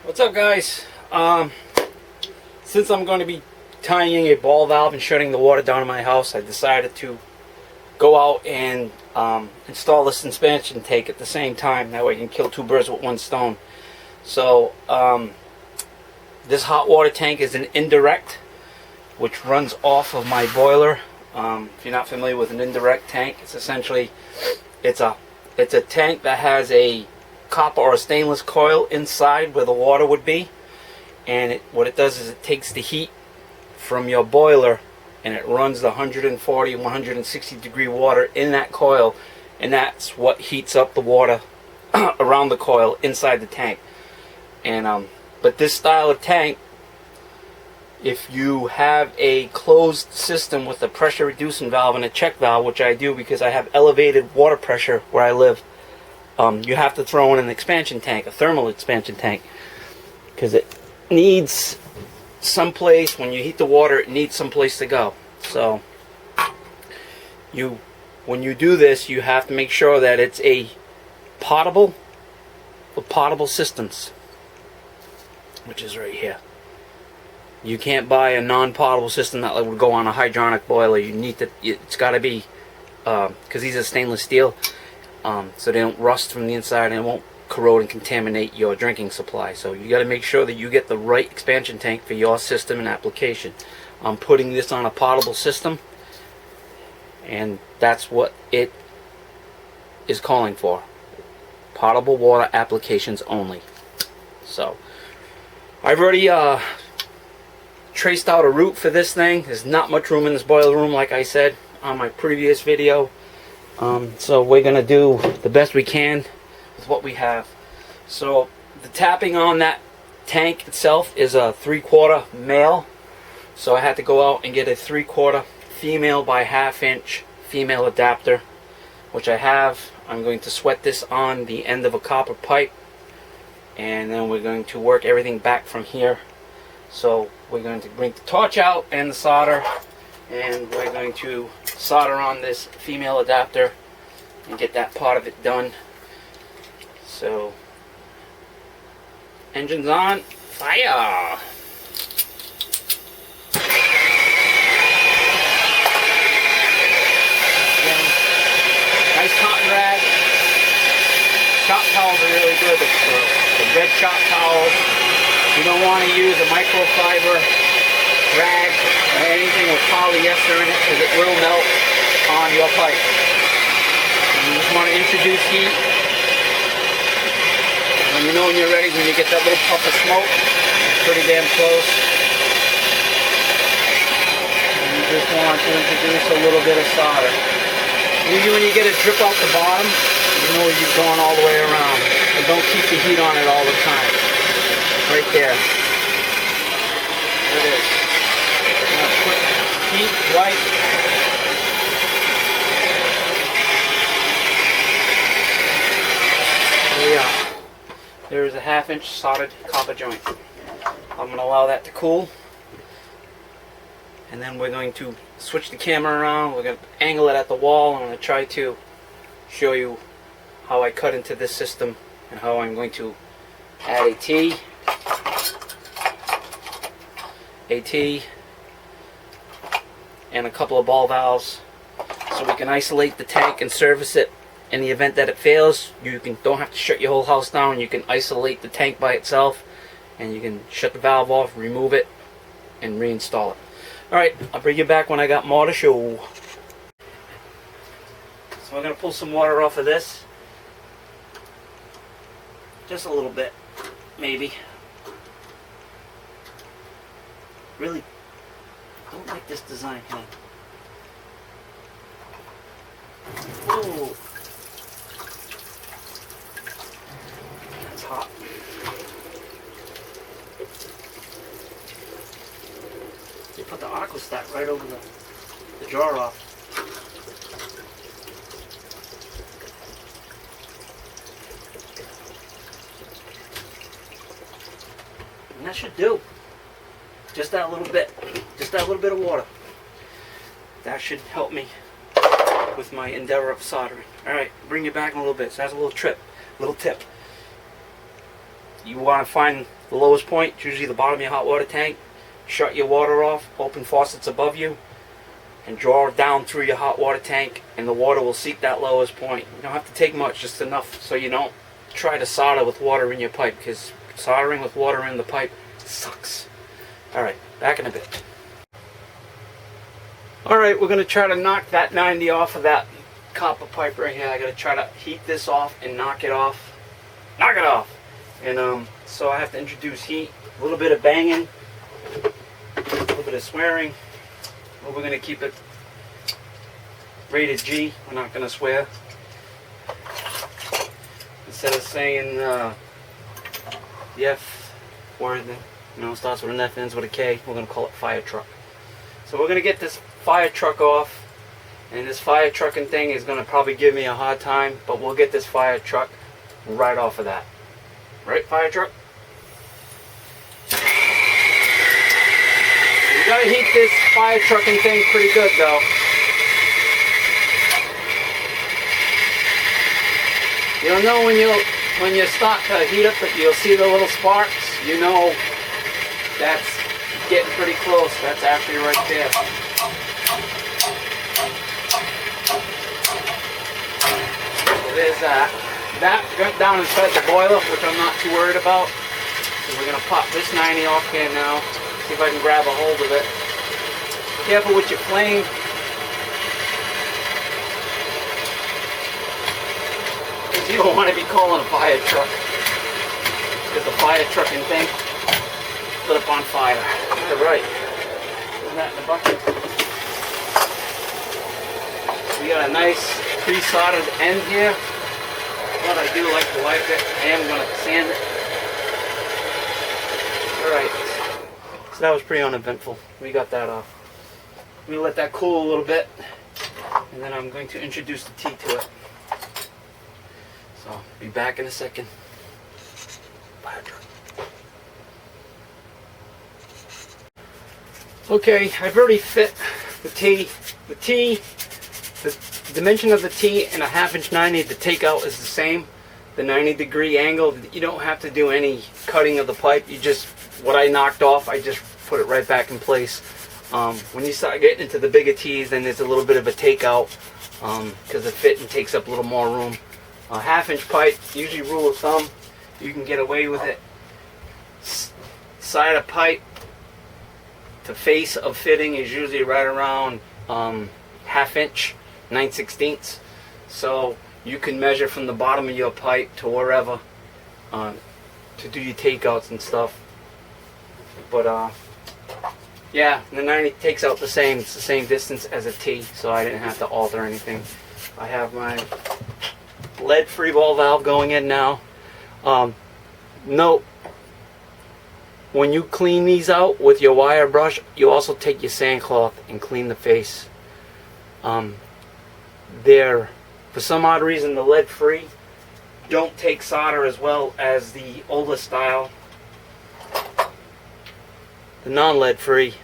What's up, guys? Since I'm going to be tying a ball valve and shutting the water down in my house, I decided to go out and install this expansion tank at the same time. That way I can kill two birds with one stone. So this hot water tank is an indirect, which runs off of my boiler. If you're not familiar with an indirect tank, it's essentially it's a tank that has a copper or a stainless coil inside where the water would be, and what it does is it takes the heat from your boiler and it runs the 140 160 degree water in that coil, and that's what heats up the water around the coil inside the tank. And but this style of tank, if you have a closed system with a pressure reducing valve and a check valve, which I do because I have elevated water pressure where I live, you have to throw in an expansion tank, a thermal expansion tank, because it needs some place. When you heat the water, it needs some place to go. So when you do this, you have to make sure that it's a potable systems, which is right here. You can't buy a non-potable system that would go on a hydronic boiler. You need to. It's got to be, because these are stainless steel, so they don't rust from the inside and it won't corrode and contaminate your drinking supply. So you got to make sure that you get the right expansion tank for your system and application. I'm putting this on a potable system, and that's what it is calling for. Potable water applications only. So I've already traced out a route for this thing. There's not much room in this boiler room, like I said on my previous video. So we're going to do the best we can with what we have. So the tapping on that tank itself is a 3/4 male. So I had to go out and get a 3/4 female by 1/2 inch female adapter, which I have. I'm going to sweat this on the end of a copper pipe, and then we're going to work everything back from here. So we're going to bring the torch out and the solder, and we're going to solder on this female adapter and get that part of it done. So engines on, fire! Again, nice cotton rag. Shop towels are really good. The red shop towels. You don't want to use a microfiber rag or anything with polyester in it, because it will melt on your pipe. And you just want to introduce heat. When you know when you're ready, when you get that little puff of smoke, it's pretty damn close. And you just want to introduce a little bit of solder. Usually when you get a drip out the bottom, you know you're going all the way around. And don't keep the heat on it all the time. Right there. There it is. Now put heat right. There we are. There's a 1/2 inch soldered copper joint. I'm going to allow that to cool. And then we're going to switch the camera around. We're going to angle it at the wall. I'm going to try to show you how I cut into this system and how I'm going to add a T, and a couple of ball valves, so we can isolate the tank and service it. In the event that it fails, you don't have to shut your whole house down. You can isolate the tank by itself, and you can shut the valve off, remove it, and reinstall it. Alright, I'll bring you back when I got more to show. So we're going to pull some water off of this. Just a little bit, maybe. Really don't like this design here. Ooh. That's hot. You put the aquastat right over the jar off. And that should do. Just that little bit. Just that little bit of water. That should help me with my endeavor of soldering. Alright, bring you back in a little bit. So that's a little tip. you want to find the lowest point. It's usually the bottom of your hot water tank. Shut your water off, open faucets above you, and draw down through your hot water tank, and the water will seek that lowest point. You don't have to take much, just enough so you don't try to solder with water in your pipe, because soldering with water in the pipe sucks. Alright, back in a bit. Alright, we're going to try to knock that 90 off of that copper pipe right here. I got to try to heat this off and knock it off. Knock it off! And so I have to introduce heat, a little bit of banging, a little bit of swearing. But we're going to keep it rated G. We're not going to swear. Instead of saying the F word, starts with an F, ends with a K, we're going to call it fire truck. So we're going to get this fire truck off, and this fire trucking thing is going to probably give me a hard time, but we'll get this fire truck right off of that. Right, fire truck? You got to heat this fire trucking thing pretty good though. You'll know when you start to heat up, you'll see the little sparks. You know that's getting pretty close. That's actually right there. So there's that. That went down inside the boiler, which I'm not too worried about. So we're going to pop this 90 off here now. See if I can grab a hold of it. Careful with your flame. Because you don't want to be calling a fire truck. Because the fire trucking thing lit up on fire. Alright. Put that in the bucket. We got a nice pre-soldered end here. What I do like to wipe it. I am going to sand it. Alright. So that was pretty uneventful. We got that off. I'm going to let that cool a little bit. And then I'm going to introduce the tea to it. So, I'll be back in a second. Fire truck. Okay, I've already fit the tea. The dimension of the T and a 1/2 inch 90, the takeout is the same. The 90-degree angle, you don't have to do any cutting of the pipe. You just, what I knocked off, I just put it right back in place. When you start getting into the bigger T's, then there's a little bit of a takeout because the fitting takes up a little more room. A 1/2 inch pipe, usually rule of thumb, you can get away with it. Side of pipe to face of fitting is usually right around 1/2 inch. 9/16. So you can measure from the bottom of your pipe to wherever to do your takeouts and stuff. But yeah, the 90 takes out the same. It's the same distance as a T, so I didn't have to alter anything. I have my lead free ball valve going in now. Note, when you clean these out with your wire brush, you also take your sand cloth and clean the face. For some odd reason, the lead free don't take solder as well as the older style, the non-lead free.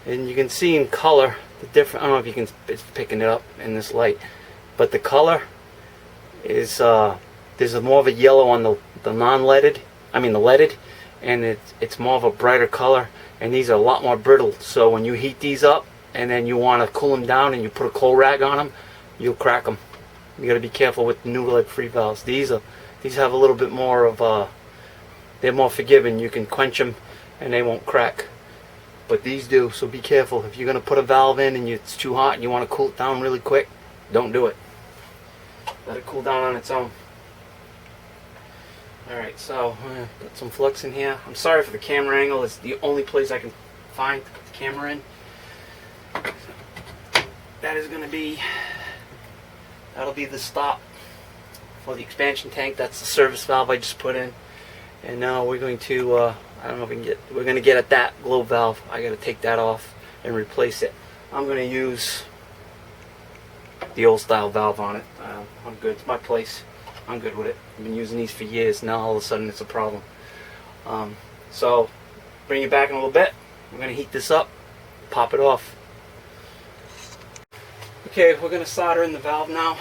And you can see in color the different. I don't know if you can, it's picking it up in this light, but the color is there's more of a yellow on the non-leaded, the leaded, and it's more of a brighter color, and these are a lot more brittle. So when you heat these up and then you want to cool them down and you put a coal rag on them, you'll crack them. You got to be careful with the new lead free valves. These have a little bit more of they're more forgiving. You can quench them and they won't crack, but these do. So be careful. If you're going to put a valve in and it's too hot and you want to cool it down really quick, don't do it. Let it cool down on its own. Alright, so got some flux in here. I'm sorry for the camera angle. It's the only place I can find to put the camera in. That is going to be, that'll be the stop for the expansion tank. That's the service valve I just put in. And now we're going to, I don't know if we can get, we're going to get at that globe valve. I got to take that off and replace it. I'm going to use the old style valve on it. I'm good. It's my place. I'm good with it. I've been using these for years. Now all of a sudden it's a problem. So bring it back in a little bit. We're going to heat this up, pop it off. Okay, we're going to solder in the valve now.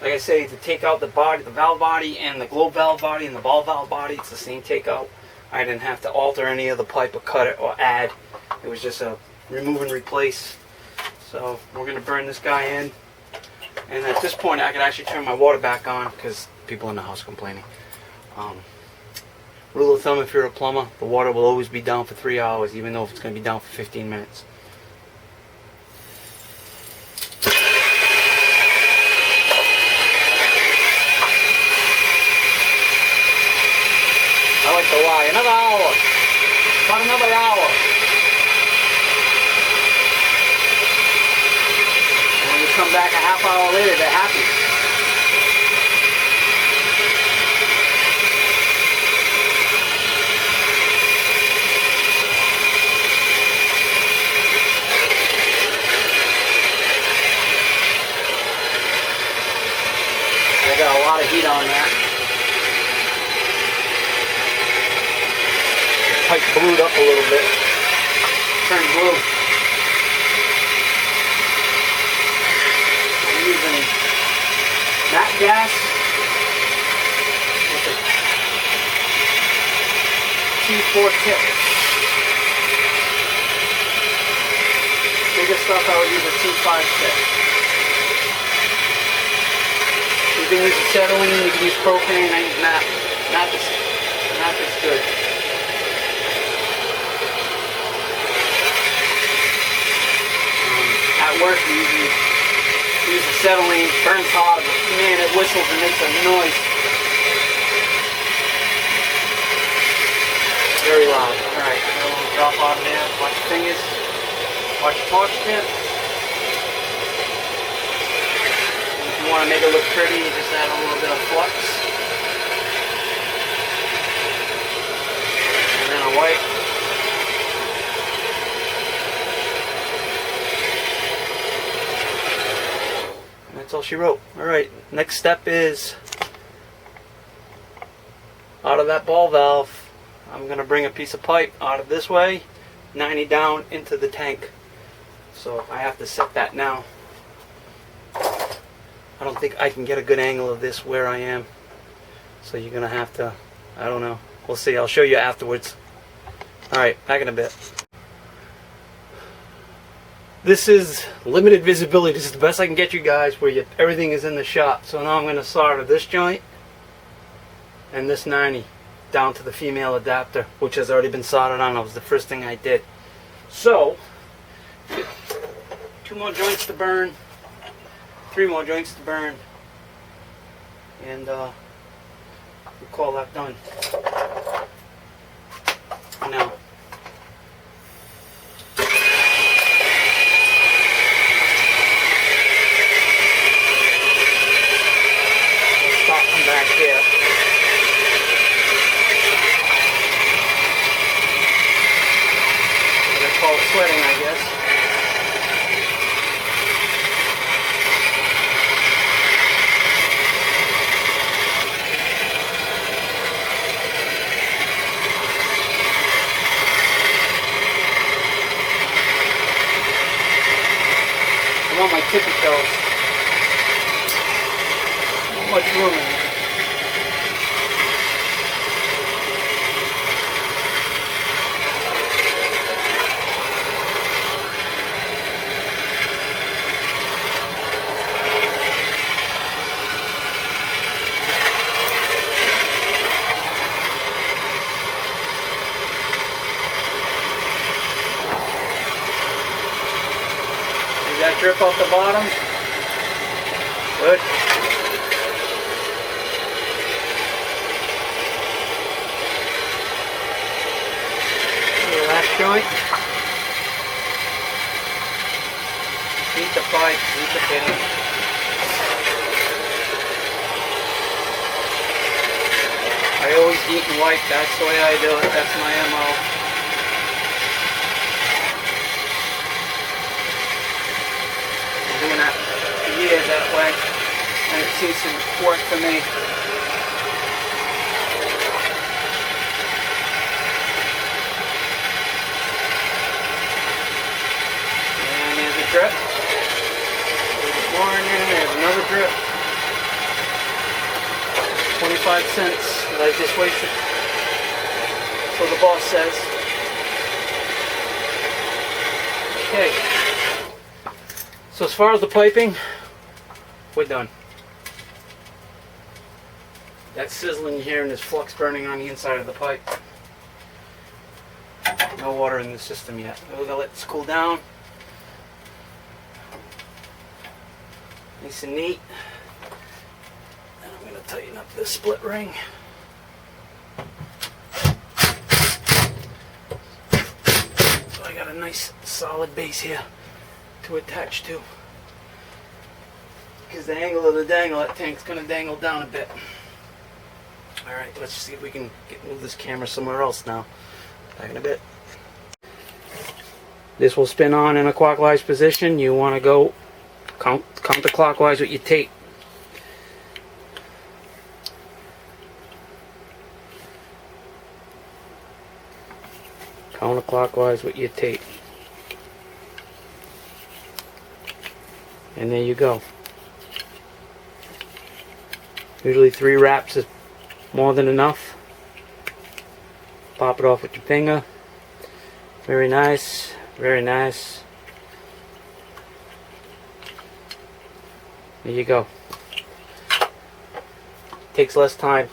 Like I say, to take out the body, the valve body, and the globe valve body, and the ball valve body, it's the same takeout. I didn't have to alter any of the pipe or cut it or add. It was just a remove and replace. So we're going to burn this guy in. And at this point, I can actually turn my water back on because people in the house are complaining. Rule of thumb, if you're a plumber, the water will always be down for 3 hours, even though it's going to be down for 15 minutes. I like to lie. Another hour. About another hour. And when you come back a half hour later, they're happy. I got a lot of heat on that. The pipe blued up a little bit. Turned blue. I'm using nat gas with a T4 tip. Bigger stuff I would use a T5 tip. You can use acetylene, you can use propane, I use nap. Nap is good. At work we usually use acetylene, burns hot, but man, it whistles and makes a noise. Very loud. Alright, a little drop on there, watch your fingers, watch your torch tip. If you want to make it look pretty, you just add a little bit of flux. And then a white. And that's all she wrote. Alright, next step is out of that ball valve, I'm going to bring a piece of pipe out of this way, 90 down into the tank. So I have to set that now. I don't think I can get a good angle of this where I am. So you're going to have to, I don't know. We'll see. I'll show you afterwards. Alright, back in a bit. This is limited visibility. This is the best I can get you guys where everything is in the shop. So now I'm going to solder this joint and this 90 down to the female adapter, which has already been soldered on. That was the first thing I did. So, 2 more joints to burn. 3 more joints to burn, and we'll call that done. Now, we'll stop from back here. We're gonna call it sweating, I guess. On my tippy toes. Not much room in there. That drip off the bottom. Good. The last joint. Heat the pipe, heat the fitting. I always heat and wipe, that's the way I do it, that's my MO. Doing that for years that way, and it seems to work for me. And there's a drip. There's more in there. There's another drip. 25 cents that I just wasted. So the boss says. Okay. So as far as the piping, we're done. That sizzling here and this flux burning on the inside of the pipe. No water in the system yet. We're gonna let this cool down. Nice and neat. And I'm gonna tighten up this split ring. So I got a nice solid base here to attach to. Because the angle of the dangle, that tank's gonna dangle down a bit. Alright, let's see if we can move this camera somewhere else now. Back in a bit. This will spin on in a clockwise position. You want to go counterclockwise with your tape. Counterclockwise with your tape. And there you go. Usually 3 wraps is more than enough. Pop it off with your finger. Very nice. Very nice. There you go. Takes less time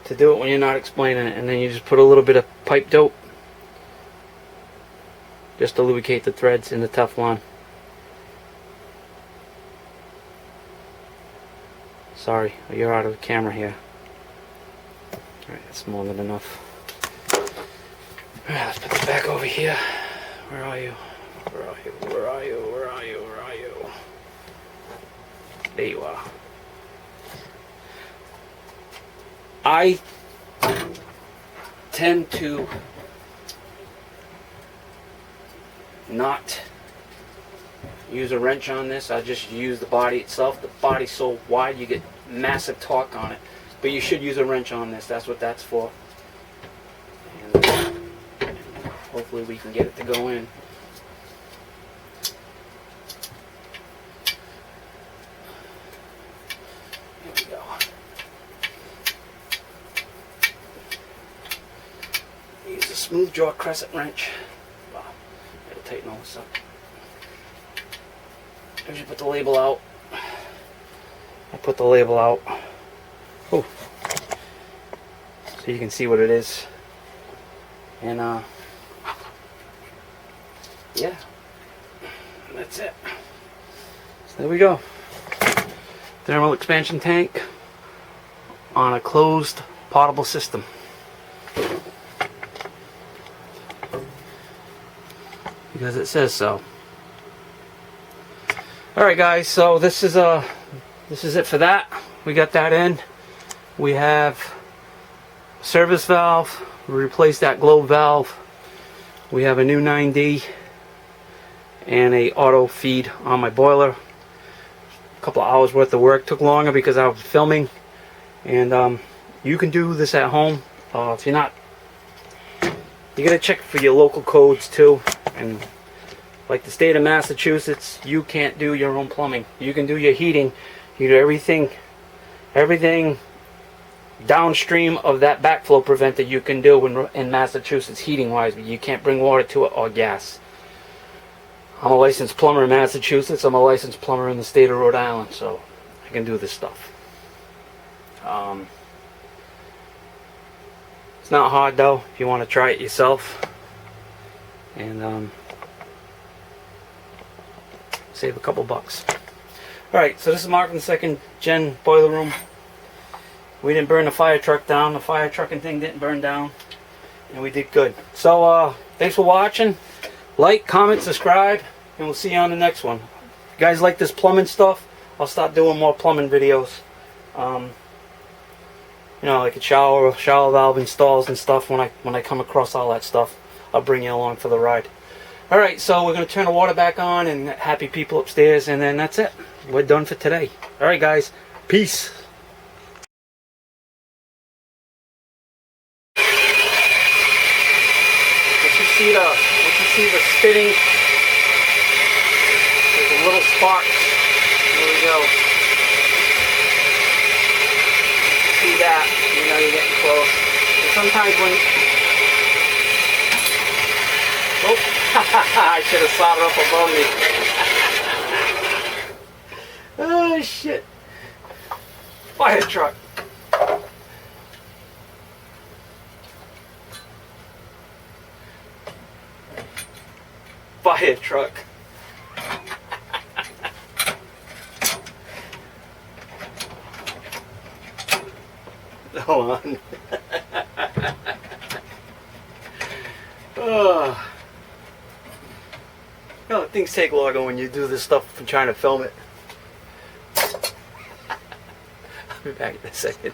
to do it when you're not explaining it, and then you just put a little bit of pipe dope just to lubricate the threads in the Teflon. Sorry, you're out of the camera here. Alright, that's more than enough. Alright, let's put this back over here. Where are you? Where are you? Where are you? Where are you? Where are you? There you are. I tend to not use a wrench on this. I just use the body itself. The body's so wide you get massive torque on it. But you should use a wrench on this. That's what that's for. And hopefully we can get it to go in. Here we go. Use a smooth jaw crescent wrench. Wow, gotta tighten all this up. As you put the label out, I put the label out. Oh, so you can see what it is. And yeah, that's it. So there we go. Thermal expansion tank on a closed potable system. Because it says so. Alright guys, so this is it for that. We got that in. We have service valve. We replaced that globe valve. We have a new 9D and a auto feed on my boiler. A couple of hours worth of work. Took longer because I was filming. And you can do this at home. If you're not, you gotta check for your local codes too. And like the state of Massachusetts, you can't do your own plumbing. You can do your heating. You do everything downstream of that backflow preventer you can do in Massachusetts heating wise, but you can't bring water to it or gas. I'm a licensed plumber in Massachusetts. I'm a licensed plumber in the state of Rhode Island, so I can do this stuff. It's not hard though if you want to try it yourself. And save a couple bucks. Alright, so this is Mark in the second gen boiler room. We didn't burn the fire truck down. The fire trucking thing didn't burn down. And we did good. So thanks for watching. Like, comment, subscribe, and we'll see you on the next one. If you guys like this plumbing stuff, I'll start doing more plumbing videos. You know, like a shower valve installs and stuff. When I come across all that stuff, I'll bring you along for the ride. Alright, so we're going to turn the water back on and happy people upstairs, and then that's it. We're done for today. Alright guys, peace. Once you see the spitting, there's a little spark. There we go. See that? Now you're getting close. And sometimes when... Oh, I should have sawed it up above me. Oh, shit. Fire truck. Fire truck. Hold on. Oh. You know, things take longer when you do this stuff and trying to film it. I'll be back in a second.